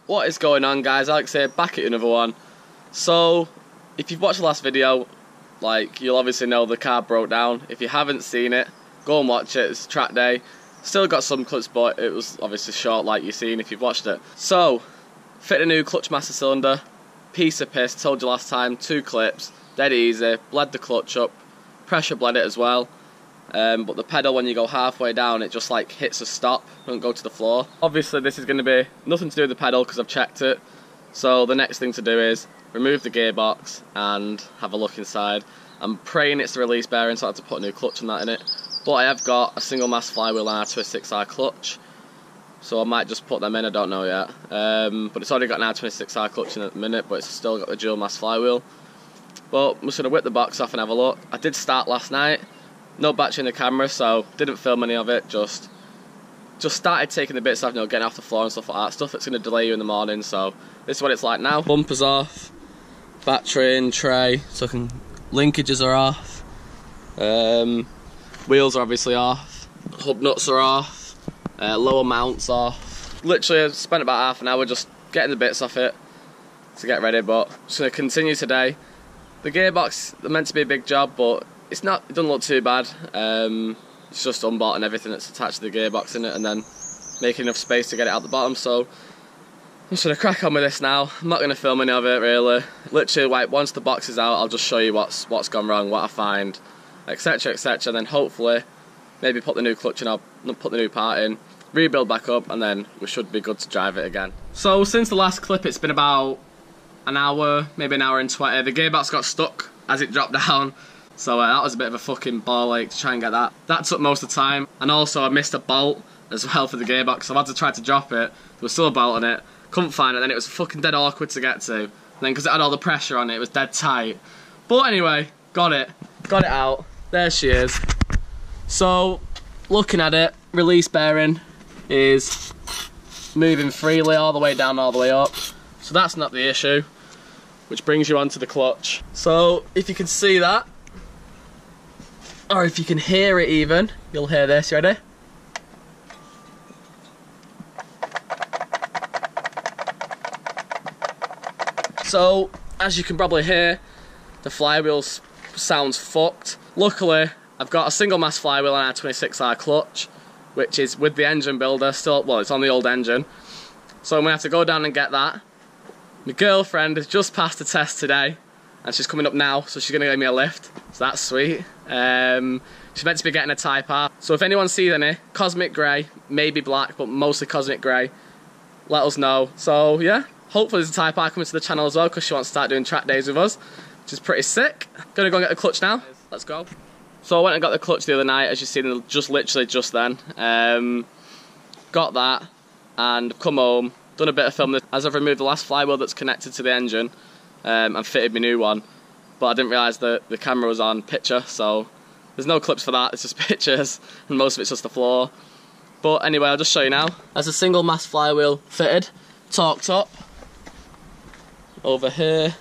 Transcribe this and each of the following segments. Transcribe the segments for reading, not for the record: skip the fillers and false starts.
What is going on, guys? Alex here, back at another one. So, if you've watched the last video, like, you'll obviously know the car broke down. If you haven't seen it, go and watch it. It's track day. Still got some clips, but it was obviously short, like you've seen if you've watched it. So, fit a new clutch master cylinder. Piece of piss, told you last time, 2 clips. Dead easy. Bled the clutch up. Pressure bled it as well. But the pedal, when you go halfway down, it just like hits a stop, don't go to the floor. Obviously this is going to be nothing to do with the pedal because I've checked it. So the next thing to do is remove the gearbox and have a look inside. I'm praying it's the release bearing, so I have to put a new clutch and that in it. But I have got a single mass flywheel and R26 clutch, so I might just put them in, I don't know yet. But it's already got an R26 clutch in at the minute, but it's still got the dual mass flywheel. But I'm just going to whip the box off and have a look. I did start last night. No battery in the camera, so didn't film any of it, just started taking the bits off, you know, getting off the floor and stuff like that. Stuff that's going to delay you in the morning, so this is what it's like now. Bumpers off, battery in, tray, so linkages are off, wheels are obviously off, hub nuts are off, lower mounts off. Literally I spent about half an hour just getting the bits off it to get ready, but I'm just going to continue today. The gearbox, they're meant to be a big job, but it's not, it doesn't look too bad. It's just unbolting everything that's attached to the gearbox in it and then making enough space to get it out the bottom. So I'm just going to crack on with this now. I'm not going to film any of it really. Literally, like, once the box is out, I'll just show you what's gone wrong, what I find, etc, etc. And then hopefully maybe put the new clutch in, I'll put the new part in, rebuild back up, and then we should be good to drive it again. So since the last clip, it's been about an hour, maybe an hour and 20. The gearbox got stuck as it dropped down. So that was a bit of a fucking ball ache to try and get that. That took most of the time. And also I missed a bolt as well for the gearbox. So I had to try to drop it. There was still a bolt on it. Couldn't find it. Then it was fucking dead awkward to get to. And then because it had all the pressure on it, it was dead tight. But anyway, got it. Got it out. There she is. So, looking at it, release bearing is moving freely all the way down, all the way up. So that's not the issue. Which brings you onto the clutch. So, if you can see that, or if you can hear it even, you'll hear this, you ready? So, as you can probably hear, the flywheel sounds fucked. Luckily, I've got a single mass flywheel and R26 clutch, which is with the engine builder still, well, it's on the old engine. So I'm gonna have to go down and get that. My girlfriend has just passed the test today, and she's coming up now, so she's gonna give me a lift. So that's sweet. She's meant to be getting a Type R. So if anyone sees any, cosmic grey, maybe black, but mostly cosmic grey, let us know. So yeah, hopefully there's a Type R coming to the channel as well, because she wants to start doing track days with us, which is pretty sick. Gonna go and get the clutch now. Let's go. So I went and got the clutch the other night, as you've seen, just literally just then. Got that, and come home, done a bit of filming as I've removed the last flywheel that's connected to the engine, and fitted my new one. But I didn't realise that the camera was on picture, so there's no clips for that, it's just pictures, and most of it's just the floor. But anyway, I'll just show you now. As a single mass flywheel fitted, torqued up, over here.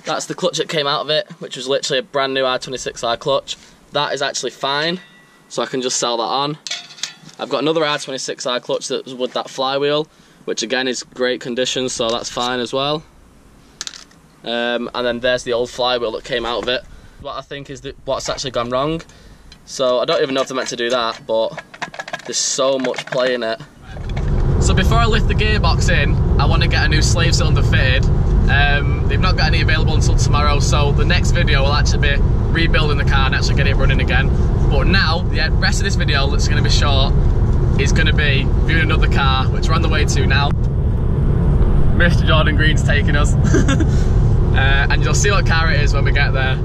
That's the clutch that came out of it, which was literally a brand new R26 clutch. That is actually fine, so I can just sell that on. I've got another R26 clutch that was with that flywheel, which again is great condition, so that's fine as well. And then there's the old flywheel that came out of it. What I think is what's actually gone wrong. So I don't even know if they're meant to do that, but there's so much play in it. So before I lift the gearbox in, I want to get a new slave cylinder fitted. They've not got any available until tomorrow, so the next video will actually be rebuilding the car and actually getting it running again. But now, the rest of this video that's going to be short is going to be viewing another car, which we're on the way to now. Mr. Jordan Green's taking us. And you'll see what car it is when we get there.